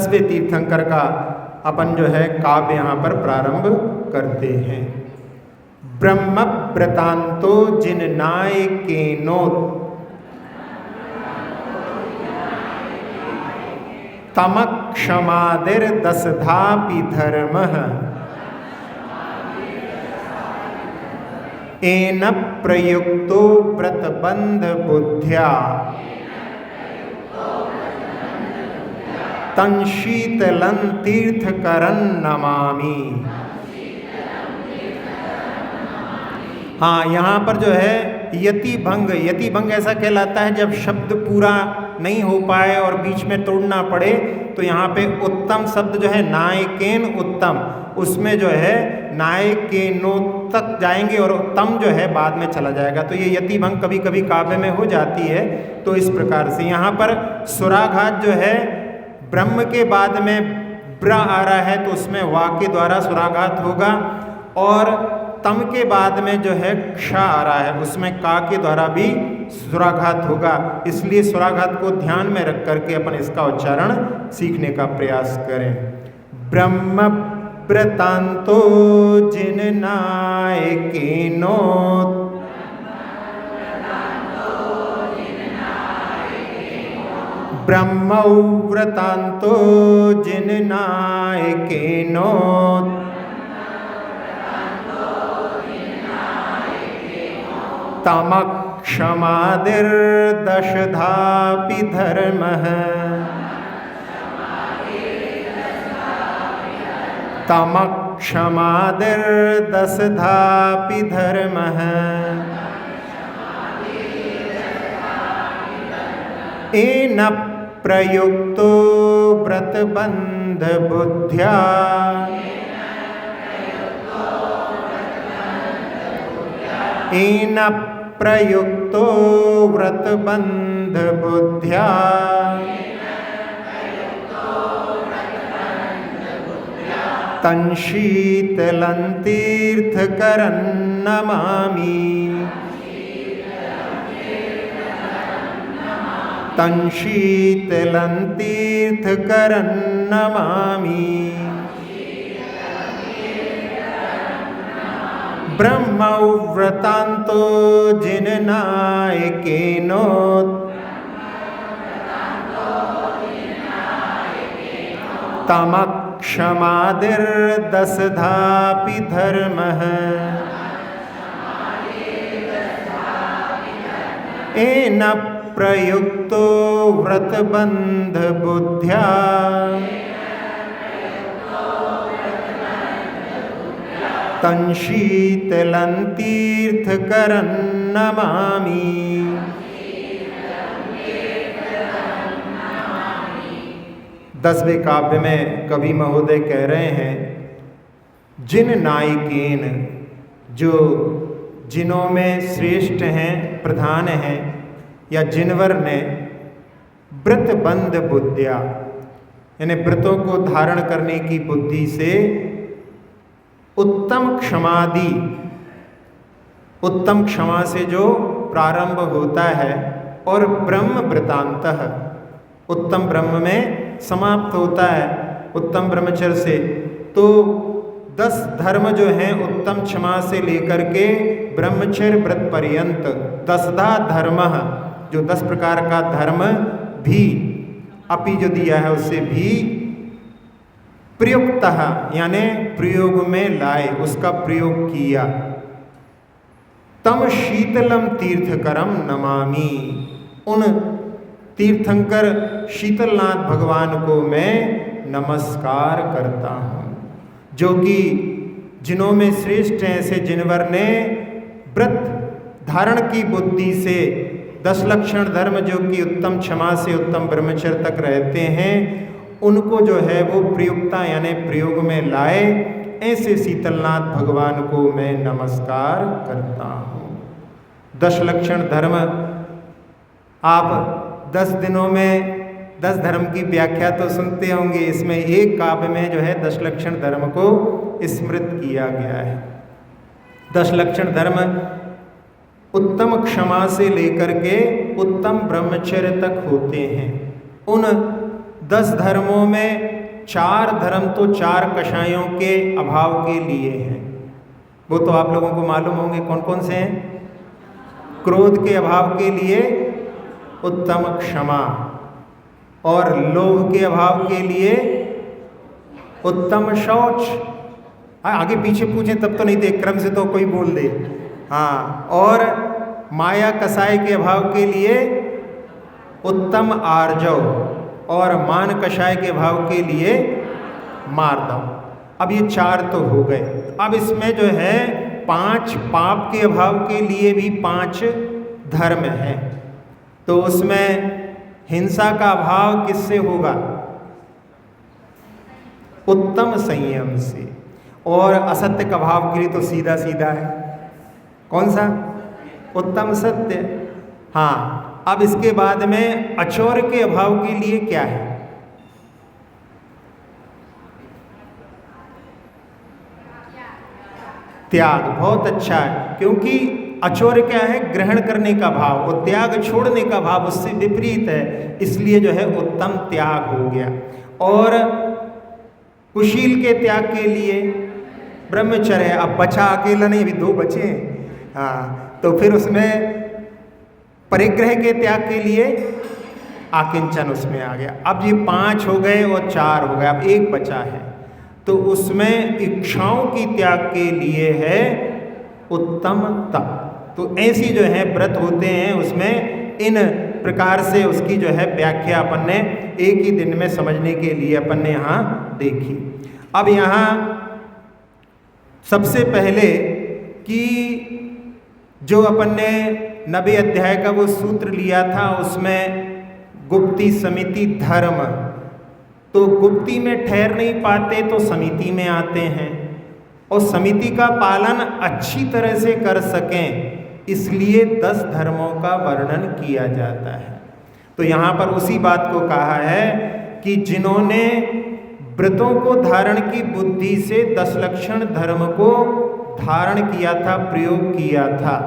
10वें तीर्थंकर का अपन जो है काव्य यहाँ पर प्रारंभ करते हैं। ब्रह्म व्रतांतो जिन नाय केनोत तम क्षमादिर दसधापि धर्मः एन प्रयुक्तो व्रतबंध बुद्ध्या तं शीतलं तीर्थकरं नमामि। हाँ, यहाँ पर जो है यति भंग ऐसा कहलाता है जब शब्द पूरा नहीं हो पाए और बीच में तोड़ना पड़े, तो यहाँ पे उत्तम शब्द जो है नायकेन उत्तम, उसमें जो है नायकेनो तक जाएंगे और उत्तम जो है बाद में चला जाएगा। तो ये यति भंग कभी कभी काव्य में हो जाती है। तो इस प्रकार से यहाँ पर सुराघात जो है ब्रह्म के बाद में ब्र आ रहा है तो उसमें वा के द्वारा सुराघात होगा, और तम के बाद में जो है क्ष आ रहा है उसमें का के द्वारा भी सुराघात होगा। इसलिए सुराघात को ध्यान में रख करके अपन इसका उच्चारण सीखने का प्रयास करें। ब्रह्म व्रतांतो जिन नायकेनो ब्रह्म व्रतांतो जिन नायकेनो तम क्षमादिर दशधापि धर्मः तम क्षमादिर दसधापि धर्मः एन प्रयुक्तो व्रतबंध बुद्ध्या एन प्रयुक्तो व्रतबंध बुद्ध्या तं शीतलं तीर्थकरं नमामि। तं शीतलं तीर्थकरं नमामि। ब्रह्म व्रतांतो जिन नायकेनो तम क्षमादिर दसधापि धर्मः एन प्रयुक्तो व्रतबंध बुद्ध्या तं शीतलं तीर्थकरं नमामि। दसवें काव्य में कवि महोदय कह रहे हैं, जिन नायकेन, जो जिनों में श्रेष्ठ हैं, प्रधान हैं, या जिनवर ने व्रतबंध बुद्धिया, यानी व्रतों को धारण करने की बुद्धि से उत्तम क्षमादि, उत्तम क्षमा से जो प्रारंभ होता है, और ब्रह्म व्रतांतः, उत्तम ब्रह्म में समाप्त होता है, उत्तम ब्रह्मचर्य से। तो 10 धर्म जो हैं उत्तम क्षमा से लेकर के ब्रह्मचर्य व्रत पर्यंत, 10धा धर्म, जो 10 प्रकार का धर्म भी अपि जो दिया है उससे भी प्रयुक्तः, यानी प्रयोग में लाए, उसका प्रयोग किया। तम शीतलम तीर्थकरम नमामि, उन तीर्थंकर शीतलनाथ भगवान को मैं नमस्कार करता हूँ, जो कि जिनों में श्रेष्ठ हैं, ऐसे जिनवर ने व्रत धारण की बुद्धि से 10 लक्षण धर्म जो कि उत्तम क्षमा से उत्तम ब्रह्मचर्य तक रहते हैं, उनको जो है वो प्रयुक्ता यानी प्रयोग में लाए। ऐसे शीतलनाथ भगवान को मैं नमस्कार करता हूँ। 10 लक्षण धर्म आप 10 दिनों में 10 धर्म की व्याख्या तो सुनते होंगे, इसमें एक काव्य में जो है 10 लक्षण धर्म को स्मृत किया गया है। 10 लक्षण धर्म उत्तम क्षमा से लेकर के उत्तम ब्रह्मचर्य तक होते हैं। उन 10 धर्मों में 4 धर्म तो 4 कषायों के अभाव के लिए हैं। वो तो आप लोगों को मालूम होंगे कौन कौन से हैं। क्रोध के अभाव के लिए उत्तम क्षमा, और लोभ के अभाव के लिए उत्तम शौच। आगे पीछे पूछें तब तो नहीं दे, क्रम से तो कोई बोल दे। हाँ, और माया कसाय के अभाव के लिए उत्तम आर्जव, और मान कषाय के भाव के लिए मार्दव। अब ये 4 तो हो गए। अब इसमें जो है 5 पाप के अभाव के लिए भी 5 धर्म हैं। तो उसमें हिंसा का अभाव किससे होगा? उत्तम संयम से। और असत्य का भाव के लिए तो सीधा सीधा है, कौन सा? उत्तम सत्य। हाँ, अब इसके बाद में अचौर्य के अभाव के लिए क्या है? त्याग। बहुत अच्छा है, क्योंकि अचौर्य क्या है? ग्रहण करने का भाव, और त्याग छोड़ने का भाव उससे विपरीत है, इसलिए जो है उत्तम त्याग हो गया। और कुशील के त्याग के लिए ब्रह्मचर्य। अब बचा अकेला नहीं, अभी 2 बचे हैं। हाँ, तो फिर उसमें परिग्रह के त्याग के लिए आकिंचन उसमें आ गया। अब ये 5 हो गए और 4 हो गए, अब 1 बचा है। तो उसमें इच्छाओं की त्याग के लिए है उत्तम तप। तो ऐसी जो है व्रत होते हैं, उसमें इन प्रकार से उसकी जो है व्याख्या अपन ने एक ही दिन में समझने के लिए अपन ने यहाँ देखी। अब यहाँ सबसे पहले कि जो अपन ने 90 अध्याय का वो सूत्र लिया था, उसमें गुप्ती समिति धर्म, तो गुप्ती में ठहर नहीं पाते तो समिति में आते हैं, और समिति का पालन अच्छी तरह से कर सकें इसलिए 10 धर्मों का वर्णन किया जाता है। तो यहाँ पर उसी बात को कहा है कि जिन्होंने व्रतों को धारण की बुद्धि से 10 लक्षण धर्म को धारण किया था, प्रयोग किया था,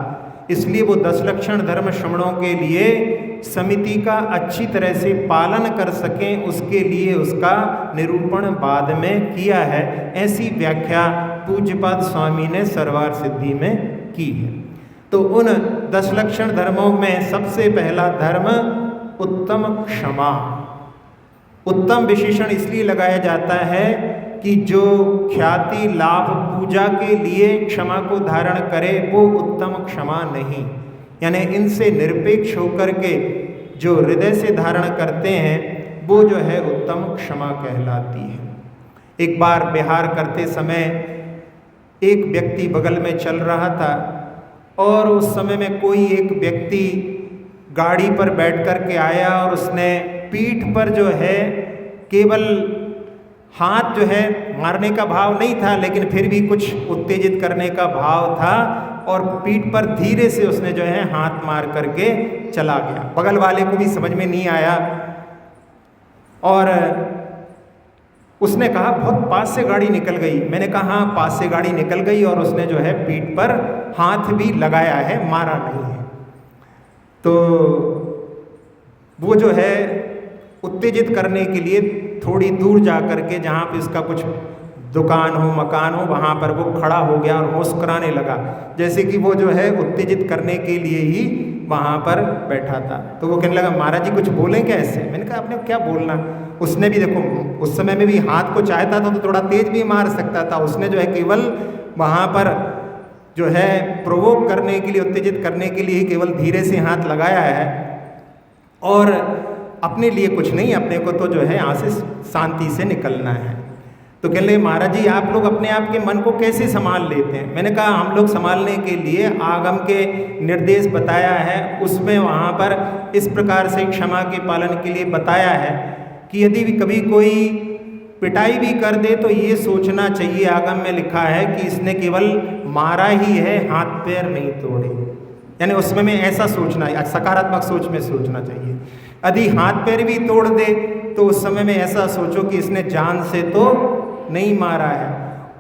इसलिए वो 10 लक्षण धर्म श्रवणों के लिए समिति का अच्छी तरह से पालन कर सकें, उसके लिए उसका निरूपण बाद में किया है। ऐसी व्याख्या पूज्यपाद स्वामी ने सर्वार सिद्धि में की है। तो उन 10 लक्षण धर्मों में सबसे पहला धर्म उत्तम क्षमा। उत्तम विशेषण इसलिए लगाया जाता है कि जो ख्याति लाभ पूजा के लिए क्षमा को धारण करे वो उत्तम क्षमा नहीं, यानी इनसे निरपेक्ष होकर के जो हृदय से धारण करते हैं वो जो है उत्तम क्षमा कहलाती है। एक बार विहार करते समय एक व्यक्ति बगल में चल रहा था, और उस समय में कोई एक व्यक्ति गाड़ी पर बैठ कर के आया और उसने पीठ पर जो है केवल हाथ जो है मारने का भाव नहीं था, लेकिन फिर भी कुछ उत्तेजित करने का भाव था, और पीठ पर धीरे से उसने जो है हाथ मार करके चला गया। बगल वाले को भी समझ में नहीं आया, और उसने कहा बहुत पास से गाड़ी निकल गई। मैंने कहा हाँ पास से गाड़ी निकल गई, और उसने जो है पीठ पर हाथ भी लगाया है, मारा नहीं है। तो वो जो है उत्तेजित करने के लिए थोड़ी दूर जा कर के जहाँ पे उसका कुछ दुकान हो मकान हो वहाँ पर वो खड़ा हो गया और मुस्कुराने लगा, जैसे कि वो जो है उत्तेजित करने के लिए ही वहाँ पर बैठा था। तो वो कहने लगा महाराज जी कुछ बोलें क्या ऐसे? मैंने कहा आपने क्या बोलना। उसने भी देखो उस समय में भी हाथ को चाहता था तो थोड़ा तेज भी मार सकता था, उसने जो है केवल वहाँ पर जो है प्रोवोक करने के लिए, उत्तेजित करने के लिए केवल धीरे से हाथ लगाया है, और अपने लिए कुछ नहीं, अपने को तो जो है यहाँ से शांति से निकलना है। तो कह रहे महाराज जी आप लोग अपने आप के मन को कैसे संभाल लेते हैं? मैंने कहा हम लोग संभालने के लिए आगम के निर्देश बताया है, उसमें वहाँ पर इस प्रकार से क्षमा के पालन के लिए बताया है कि यदि भी कभी कोई पिटाई भी कर दे तो ये सोचना चाहिए, आगम में लिखा है कि इसने केवल मारा ही है, हाथ पैर नहीं तोड़े। यानी उसमें में ऐसा सोचना, सकारात्मक सोच में सोचना चाहिए। यदि हाथ पैर भी तोड़ दे तो उस समय में ऐसा सोचो कि इसने जान से तो नहीं मारा है,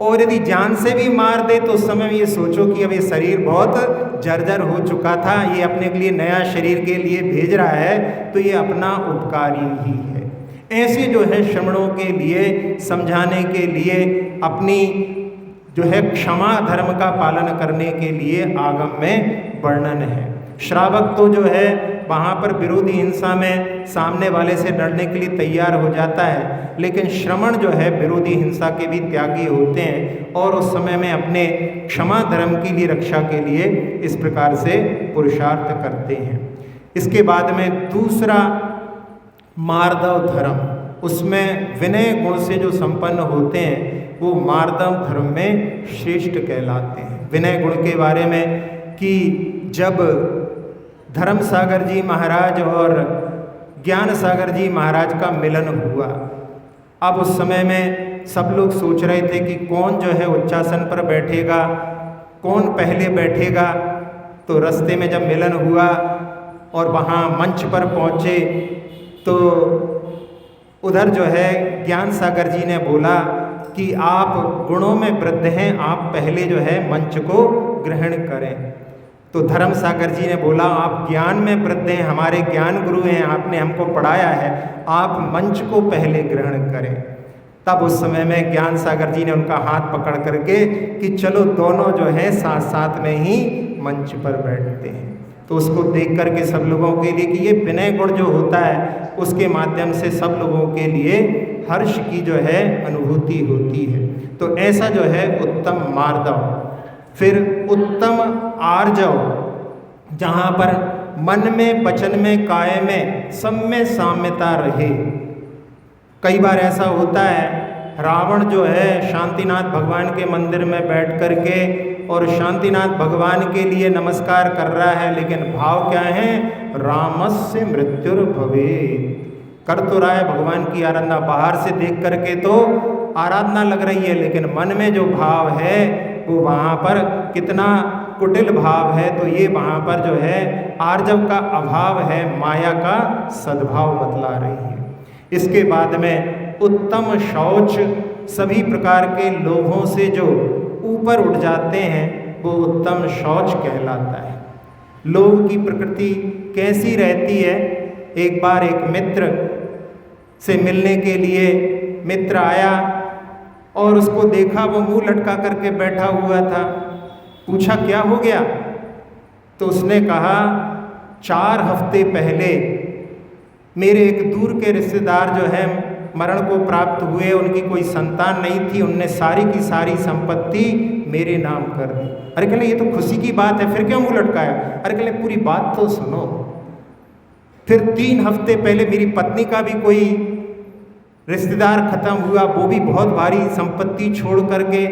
और यदि जान से भी मार दे तो उस समय में ये सोचो कि अब ये शरीर बहुत जर्जर हो चुका था, ये अपने के लिए नया शरीर के लिए भेज रहा है, तो ये अपना उपकारी ही है। ऐसे जो है श्रमणों के लिए, समझाने के लिए, अपनी जो है क्षमा धर्म का पालन करने के लिए आगम में वर्णन है। श्रावक तो जो है वहाँ पर विरोधी हिंसा में सामने वाले से लड़ने के लिए तैयार हो जाता है, लेकिन श्रमण जो है विरोधी हिंसा के भी त्यागी होते हैं और उस समय में अपने क्षमा धर्म की लिए, रक्षा के लिए इस प्रकार से पुरुषार्थ करते हैं। इसके बाद में दूसरा मार्दव धर्म, उसमें विनय गुण से जो संपन्न होते हैं वो मार्दव धर्म में श्रेष्ठ कहलाते हैं। विनय गुण के बारे में कि जब धर्म सागर जी महाराज और ज्ञान सागर जी महाराज का मिलन हुआ, अब उस समय में सब लोग सोच रहे थे कि कौन जो है उच्चासन पर बैठेगा, कौन पहले बैठेगा। तो रास्ते में जब मिलन हुआ और वहाँ मंच पर पहुँचे तो उधर जो है ज्ञान सागर जी ने बोला कि आप गुणों में वृद्ध हैं, आप पहले जो है मंच को ग्रहण करें। तो धर्म सागर जी ने बोला आप ज्ञान में वृद्ध हैं, हमारे ज्ञान गुरु हैं, आपने हमको पढ़ाया है, आप मंच को पहले ग्रहण करें। तब उस समय में ज्ञान सागर जी ने उनका हाथ पकड़ करके कि चलो दोनों जो है साथ साथ में ही मंच पर बैठते हैं। तो उसको देख करके सब लोगों के लिए कि ये विनय गुण जो होता है उसके माध्यम से सब लोगों के लिए हर्ष की जो है अनुभूति होती है। तो ऐसा जो है उत्तम मार्दव। फिर उत्तम आर्जव, जहाँ पर मन में, वचन में, काया में सब में साम्यता रहे। कई बार ऐसा होता है, रावण जो है शांतिनाथ भगवान के मंदिर में बैठ करके और शांतिनाथ भगवान के लिए नमस्कार कर रहा है, लेकिन भाव क्या है, रामस्य मृत्युर्भवेत्। कर तो रहा है भगवान की आराधना, बाहर से देख करके तो आराधना लग रही है, लेकिन मन में जो भाव है वो वहाँ पर कितना कुटिल भाव है। तो ये वहाँ पर जो है आर्जव का अभाव है, माया का सद्भाव बतला रही है। इसके बाद में उत्तम शौच, सभी प्रकार के लोभों से जो ऊपर उठ जाते हैं वो उत्तम शौच कहलाता है। लोभ की प्रकृति कैसी रहती है, एक बार एक मित्र से मिलने के लिए मित्र आया और उसको देखा वो मुंह लटका करके बैठा हुआ था। पूछा क्या हो गया, तो उसने कहा 4 हफ्ते पहले मेरे एक दूर के रिश्तेदार जो है मरण को प्राप्त हुए, उनकी कोई संतान नहीं थी, उनने सारी की सारी संपत्ति मेरे नाम कर दी। अरे कहले ये तो खुशी की बात है, फिर क्यों मुंह लटकाया? अरे कहले पूरी बात तो सुनो। फिर 3 हफ्ते पहले मेरी पत्नी का भी कोई रिश्तेदार खत्म हुआ, वो भी बहुत भारी संपत्ति छोड़ करके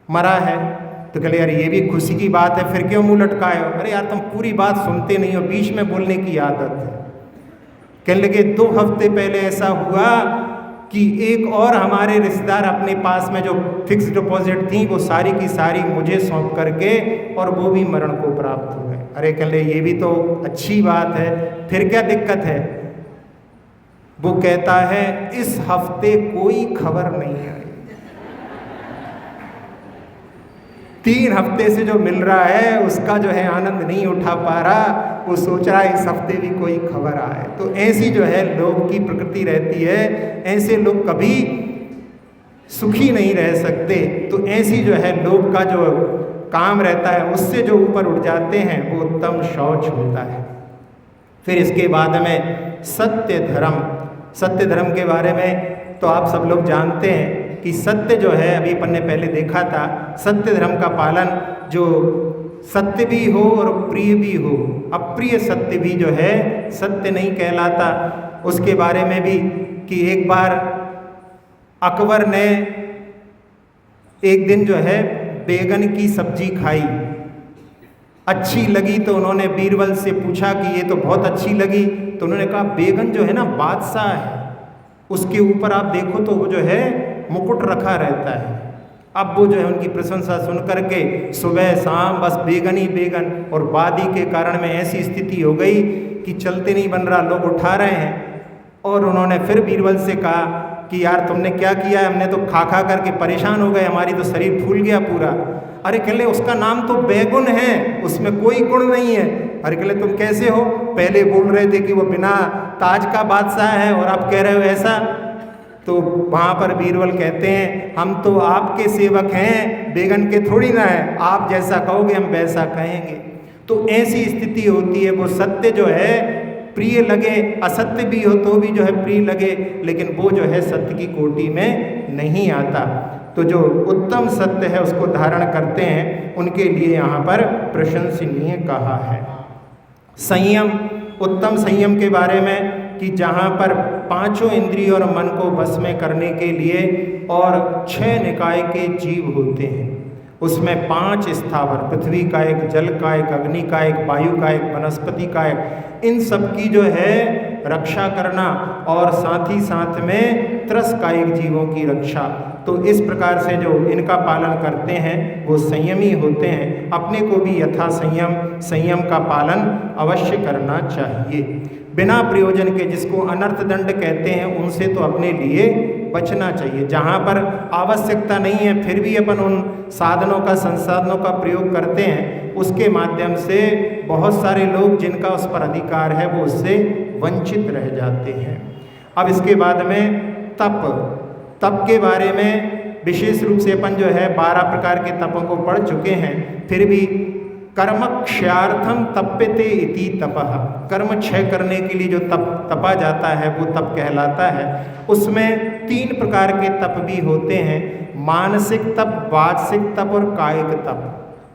मरा है। तो कहले यार ये भी खुशी की बात है, फिर क्यों मुंह लटकाए हो? अरे यार तुम पूरी बात सुनते नहीं हो, बीच में बोलने की आदत है। कहने लगे 2 हफ्ते पहले ऐसा हुआ कि एक और हमारे रिश्तेदार अपने पास में जो फिक्स डिपॉजिट थी वो सारी की सारी मुझे सौंप करके और वो भी मरण को प्राप्त हो गए। अरे कहले ये भी तो अच्छी बात है, फिर क्या दिक्कत है? वो कहता है इस हफ्ते कोई खबर नहीं आई। 3 हफ्ते से जो मिल रहा है उसका जो है आनंद नहीं उठा पा रहा, वो सोच रहा है इस हफ्ते भी कोई खबर आए। तो ऐसी जो है लोभ की प्रकृति रहती है, ऐसे लोग कभी सुखी नहीं रह सकते। तो ऐसी जो है लोभ का जो काम रहता है उससे जो ऊपर उठ जाते हैं वो उत्तम शौच होता है। फिर इसके बाद में सत्य धर्म। सत्य धर्म के बारे में तो आप सब लोग जानते हैं कि सत्य जो है, अभी अपन ने पहले देखा था, सत्य धर्म का पालन जो सत्य भी हो और प्रिय भी हो, अप्रिय सत्य भी जो है सत्य नहीं कहलाता। उसके बारे में भी कि एक बार अकबर ने एक दिन जो है बैगन की सब्जी खाई, अच्छी लगी तो उन्होंने बीरबल से पूछा कि ये तो बहुत अच्छी लगी। तो उन्होंने कहा बैगन जो है ना बादशाह है, उसके ऊपर आप देखो तो वो जो है मुकुट रखा रहता है। अब वो जो है उनकी प्रशंसा सुन करके सुबह शाम बस बैगन ही बैगन, और वादी के कारण में ऐसी स्थिति हो गई कि चलते नहीं बन रहा, लोग उठा रहे हैं। और उन्होंने फिर बीरबल से कहा कि यार तुमने क्या किया है, हमने तो खा खा करके परेशान हो गए, हमारी तो शरीर फूल गया पूरा। अरे कहले उसका नाम तो बैगुन है, उसमें कोई गुण नहीं है, अरे कहले तुम कैसे हो, पहले बोल रहे थे कि वो बिना ताज का बादशाह है और आप कह रहे हो ऐसा। तो वहाँ पर बीरबल कहते हैं हम तो आपके सेवक हैं, बेगन के थोड़ी ना है, आप जैसा कहोगे हम वैसा कहेंगे। तो ऐसी स्थिति होती है, वो सत्य जो है प्रिय लगे, असत्य भी हो तो भी जो है प्रिय लगे, लेकिन वो जो है सत्य की कोटि में नहीं आता। तो जो उत्तम सत्य है उसको धारण करते हैं, उनके लिए यहाँ पर प्रशंसनीय कहा है। संयम, उत्तम संयम के बारे में कि जहाँ पर पांचों इंद्रिय और मन को वश में करने के लिए और 6 निकाय के जीव होते हैं, उसमें 5 स्थावर, पृथ्वी का एक, जल का एक, अग्नि का एक, वायु का एक, वनस्पति का एक, इन सब की जो है रक्षा करना और साथ ही साथ में त्रसकायिक जीवों की रक्षा। तो इस प्रकार से जो इनका पालन करते हैं वो संयमी होते हैं। अपने को भी यथा संयम का पालन अवश्य करना चाहिए। बिना प्रयोजन के, जिसको अनर्थ दंड कहते हैं, उनसे तो अपने लिए बचना चाहिए। जहाँ पर आवश्यकता नहीं है फिर भी अपन उन साधनों का, संसाधनों का प्रयोग करते हैं, उसके माध्यम से बहुत सारे लोग जिनका उस पर अधिकार है वो उससे वंचित रह जाते हैं। अब इसके बाद में तप के बारे में विशेष रूप से अपन जो है 12 प्रकार के तपों को पढ़ चुके हैं, फिर भी कर्मक्ष्यार्थम तप्यते इति तपः, कर्म क्षय करने के लिए जो तपा जाता है वो तप कहलाता है। उसमें 3 प्रकार के तप भी होते हैं, मानसिक तप, वाचिक तप और कायिक तप।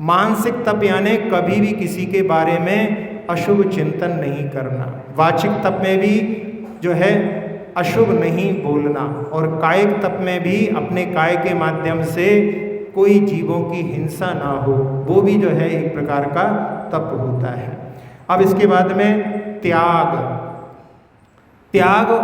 मानसिक तप यानी कभी भी किसी के बारे में अशुभ चिंतन नहीं करना, वाचिक तप में भी जो है अशुभ नहीं बोलना, और कायिक तप में भी अपने काय के माध्यम से कोई जीवों की हिंसा ना हो, वो भी जो है एक प्रकार का तप होता है। अब इसके बाद में त्याग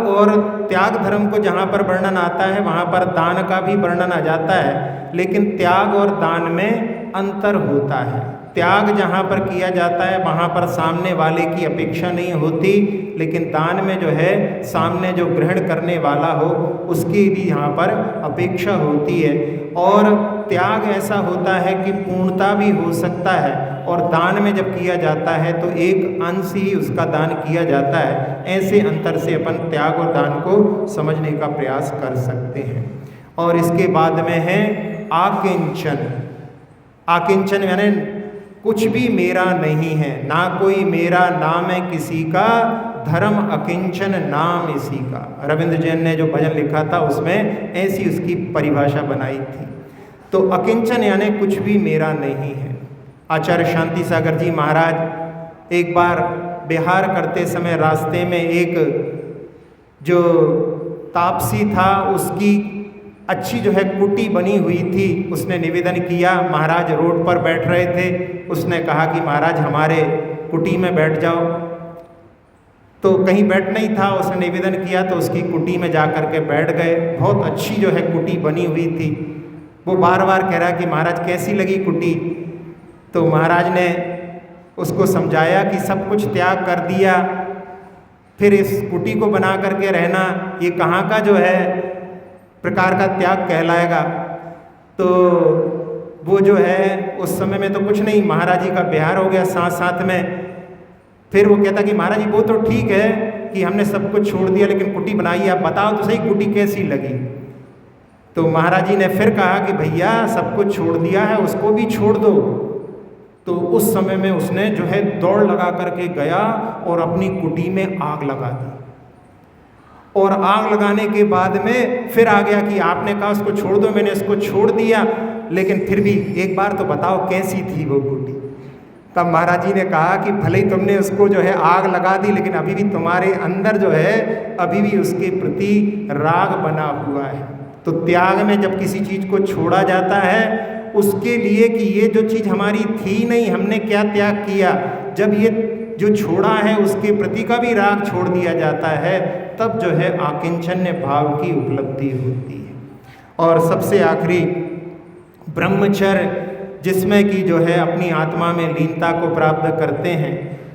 और त्याग धर्म को जहाँ पर वर्णन आता है वहाँ पर दान का भी वर्णन आ जाता है, लेकिन त्याग और दान में अंतर होता है। त्याग जहाँ पर किया जाता है वहाँ पर सामने वाले की अपेक्षा नहीं होती, लेकिन दान में जो है सामने जो ग्रहण करने वाला हो उसकी भी यहाँ पर अपेक्षा होती है। और त्याग ऐसा होता है कि पूर्णता भी हो सकता है, और दान में जब किया जाता है तो एक अंश ही उसका दान किया जाता है। ऐसे अंतर से अपन त्याग और दान को समझने का प्रयास कर सकते हैं। और इसके बाद में है आकिंचन। आकिंचन यानी कुछ भी मेरा नहीं है, ना कोई मेरा नाम है किसी का, धर्म अकिंचन नाम इसी का। रविंद्र जैन ने जो भजन लिखा था उसमें ऐसी उसकी परिभाषा बनाई थी। तो अकिंचन यानी कुछ भी मेरा नहीं है। आचार्य शांति सागर जी महाराज एक बार विहार करते समय रास्ते में एक जो तापसी था उसकी अच्छी जो है कुटी बनी हुई थी, उसने निवेदन किया। महाराज रोड पर बैठ रहे थे, उसने कहा कि महाराज हमारे कुटी में बैठ जाओ। तो कहीं बैठ नहीं था, उसने निवेदन किया तो उसकी कुटी में जा कर के बैठ गए। बहुत अच्छी जो है कुटी बनी हुई थी। वो बार बार कह रहा कि महाराज कैसी लगी कुटी। तो महाराज ने उसको समझाया कि सब कुछ त्याग कर दिया, फिर इस कुटी को बना करके रहना ये कहाँ का जो है प्रकार का त्याग कहलाएगा। तो वो जो है उस समय में तो कुछ नहीं, महाराज जी का बिहार हो गया साथ साथ में। फिर वो कहता कि महाराज जी वो तो ठीक है कि हमने सब कुछ छोड़ दिया, लेकिन कुटी बनाई, आप बताओ तो सही कुटी कैसी लगी। तो महाराज जी ने फिर कहा कि भैया सब कुछ छोड़ दिया है, उसको भी छोड़ दो। तो उस समय में उसने जो है दौड़ लगा करके गया और अपनी कुटी में आग लगा दी। और आग लगाने के बाद में फिर आ गया कि आपने कहा उसको छोड़ दो, मैंने इसको छोड़ दिया, लेकिन फिर भी एक बार तो बताओ कैसी थी वो कुटी। तब महाराज जी ने कहा कि भले ही तुमने उसको जो है आग लगा दी, लेकिन अभी भी तुम्हारे अंदर जो है अभी भी उसके प्रति राग बना हुआ है। तो त्याग में जब किसी चीज़ को छोड़ा जाता है उसके लिए कि ये जो चीज़ हमारी थी नहीं, हमने क्या त्याग किया, जब ये जो छोड़ा है उसके प्रति का भी राग छोड़ दिया जाता है, तब जो है आकिंचन्य भाव की उपलब्धि होती है। और सबसे आखिरी ब्रह्मचर्य, जिसमें कि जो है अपनी आत्मा में लीनता को प्राप्त करते हैं।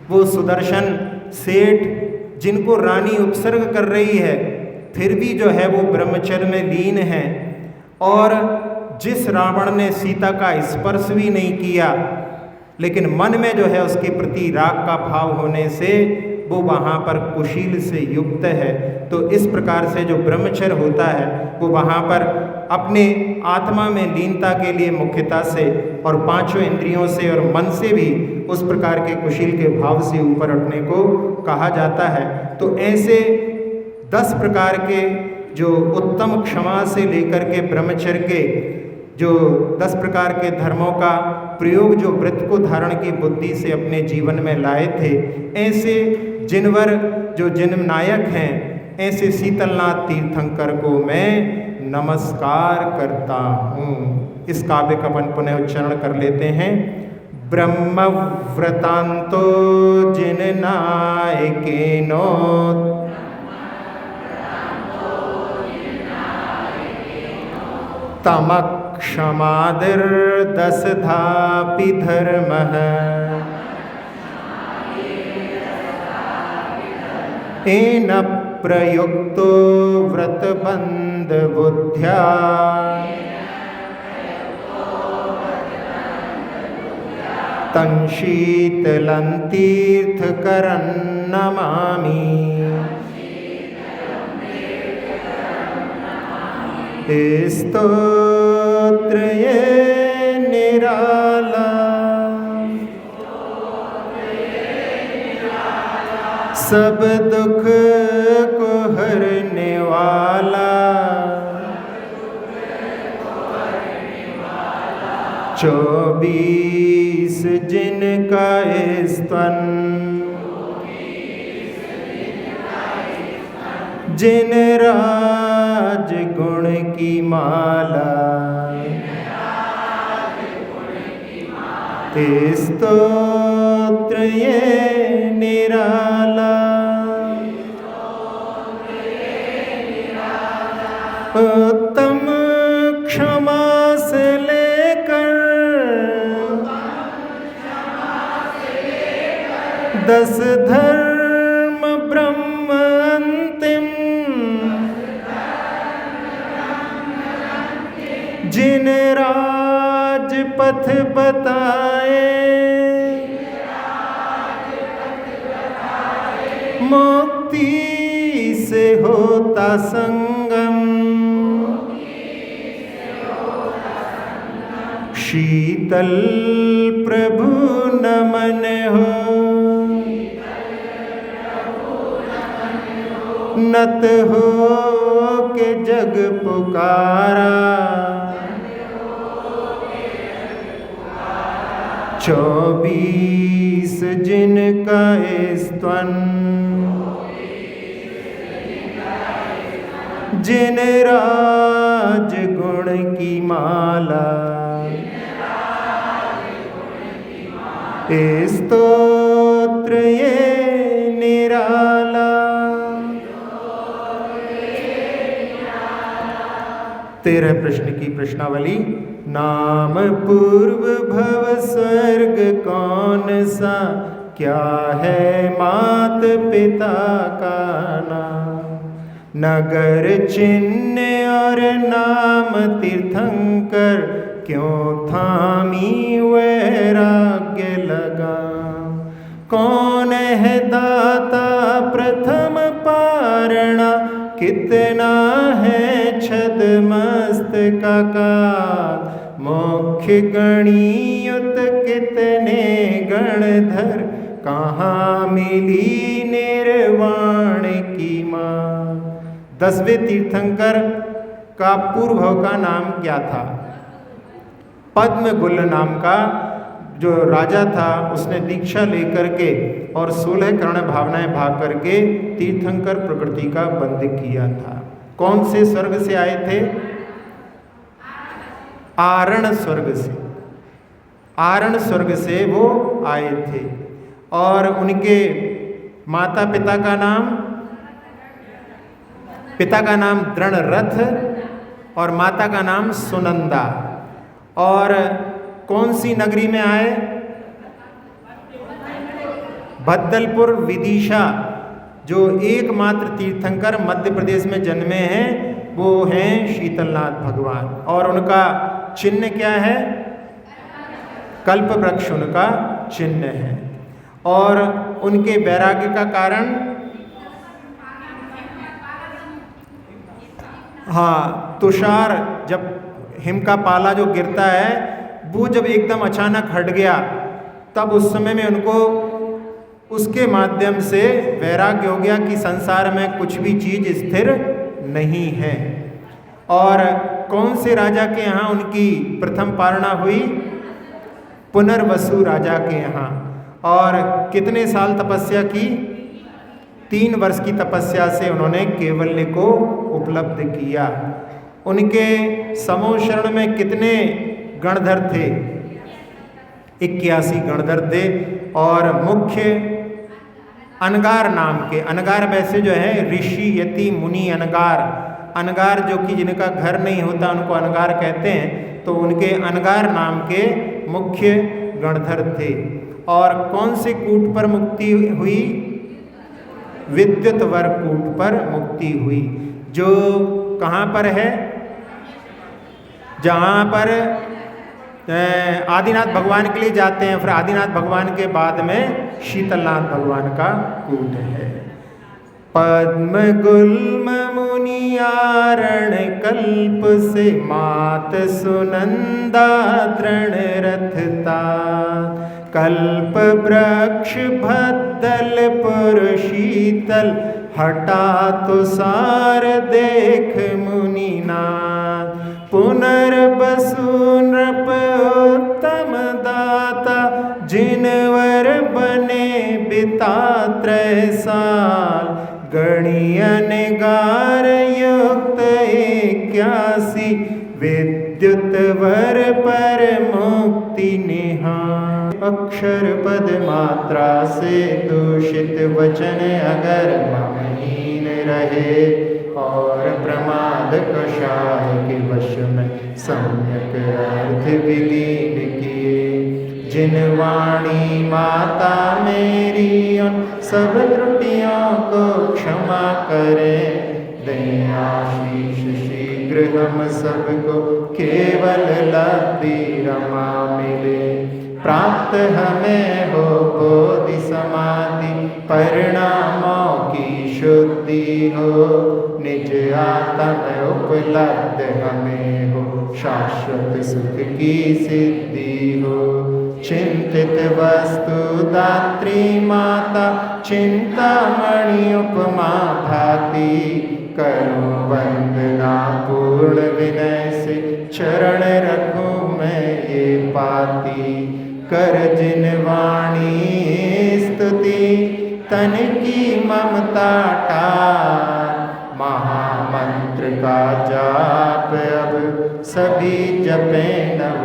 वो सुदर्शन सेठ जिनको रानी उपसर्ग कर रही है फिर भी जो है वो ब्रह्मचर्य में लीन है। और जिस रावण ने सीता का स्पर्श भी नहीं किया, लेकिन मन में जो है उसके प्रति राग का भाव होने से वो वहाँ पर कुशील से युक्त है। तो इस प्रकार से जो ब्रह्मचर्य होता है वो वहाँ पर अपने आत्मा में लीनता के लिए मुख्यता से और पांचों इंद्रियों से और मन से भी उस प्रकार के कुशील के भाव से ऊपर उठने को कहा जाता है। तो ऐसे 10 प्रकार के जो उत्तम क्षमा से लेकर के ब्रह्मचर्य के जो 10 प्रकार के धर्मों का प्रयोग जो व्रत को धारण की बुद्धि से अपने जीवन में लाए थे, ऐसे जिनवर जो जननायक हैं, ऐसे शीतलनाथ तीर्थंकर को मैं नमस्कार करता हूँ। इस काव्य का अपन पुनः उच्चारण कर लेते हैं। ब्रह्म व्रतांतो जिननायकेनो तमक्षमादिर्दशधापि धर्मः येन प्रयुक्तो व्रतबन्धबुद्ध्या तं शीतलं तीर्थकरं नमामि। स्तोत्र ये निराला सब दुख को हरने वाला, 24 जिनका स्तन जिन राज गुण की माला, स्तोत्र ये निराला। उत्तम क्षमा से लेकर 10 धर्म ब्रह्म अंतिम, जिन राज पथ बताए मुक्ति से होता संगम, शीतल प्रभु नमन हो, नत हो के जग पुकारा, 24 जिनका स्तन जिन राज गुण की माला, स्तोत्र ये निराला। 13 प्रश्न की प्रश्नावली। नाम पूर्व भव स्वर्ग कौन सा, क्या है मात पिता का नाम, नगर चिन्ह और नाम तीर्थंकर, क्यों थामी वैराग्य लगा, कौन है दाता प्रथम पारणा, कितना है छद मस्तका का, मुख्य गणियुत कितने गणधर, कहाँ मिली निर्वाण की माँ। 10वें तीर्थंकर का पूर्व का नाम क्या था? पद्मगुल नाम का जो राजा था, उसने दीक्षा लेकर के और 16 कर्ण भावनाएं भाग करके तीर्थंकर प्रकृति का बंध किया था। कौन से स्वर्ग से आए थे? आरण स्वर्ग से। आरण स्वर्ग से वो आए थे। और उनके माता पिता का नाम दृढ़रथ और माता का नाम सुनंदा। और कौन सी नगरी में आए? भद्दलपुर विदिशा। जो एकमात्र तीर्थंकर मध्य प्रदेश में जन्मे हैं वो हैं शीतलनाथ भगवान। और उनका चिन्ह क्या है? कल्प वृक्ष उनका चिन्ह है। और उनके वैराग्य का कारण, हाँ, तुषार, जब हिम का पाला जो गिरता है वो जब एकदम अचानक हट गया, तब उस समय में उनको उसके माध्यम से वैराग्य हो गया कि संसार में कुछ भी चीज़ स्थिर नहीं है। और कौन से राजा के यहाँ उनकी प्रथम पारणा हुई? पुनर्वसु राजा के यहाँ। और कितने साल तपस्या की? 3 वर्ष की तपस्या से उन्होंने कैवल्य को उपलब्ध किया। उनके समूह शरण में कितने गणधर थे? 81 गणधर थे। और मुख्य अनगार नाम के, अनगार वैसे जो है ऋषि यति मुनि अनगार, अनगार जो कि जिनका घर नहीं होता उनको अनगार कहते हैं, तो उनके अनगार नाम के मुख्य गणधर थे। और कौन से कूट पर मुक्ति हुई? विद्युत वर कूट पर मुक्ति हुई, जो कहाँ पर है? जहाँ पर आदिनाथ भगवान के लिए जाते हैं, फिर आदिनाथ भगवान के बाद में शीतलनाथ भगवान का कूट है। पद्म गुल्म मुनियारण कल्प से मात सुनंदा तृण रथता, कल्प वृक्ष भद्दल पुर शीतल हटा तो सार देख मुनिनाथ, पुनर्वसु नृप उत्तम दाता, जिनवर बने बिता 3 साल, गणियन गार युक्त 81, विद्युत वर पर मुक्ति निहार। अक्षर पद मात्रा से दूषित वचन अगर ममहीन रहे, और प्रमाद कषाय के वश में सम्यक अर्थ विलीन किए, जिन वाणी माता मेरी उन सब त्रुटियों को क्षमा करें, दें आशीष शीघ्र हम सबको केवल लब्धि रमा मिले, प्राप्त हमें हो बोधि समाधि परिणामों की शुद्धि हो, निज आत्म उपलब्ध हमें हो, शाश्वत सुख की सिद्धि हो। चिंतित वस्तु दात्री माता, चिंतामणि उपमा भाती, करूं वंदना पूर्ण विनय से, चरण रखूं मैं ये पाती, कर जिन वाणी स्तुति तन की ममता टार, महामंत्र का जाप अब सभी जपें नव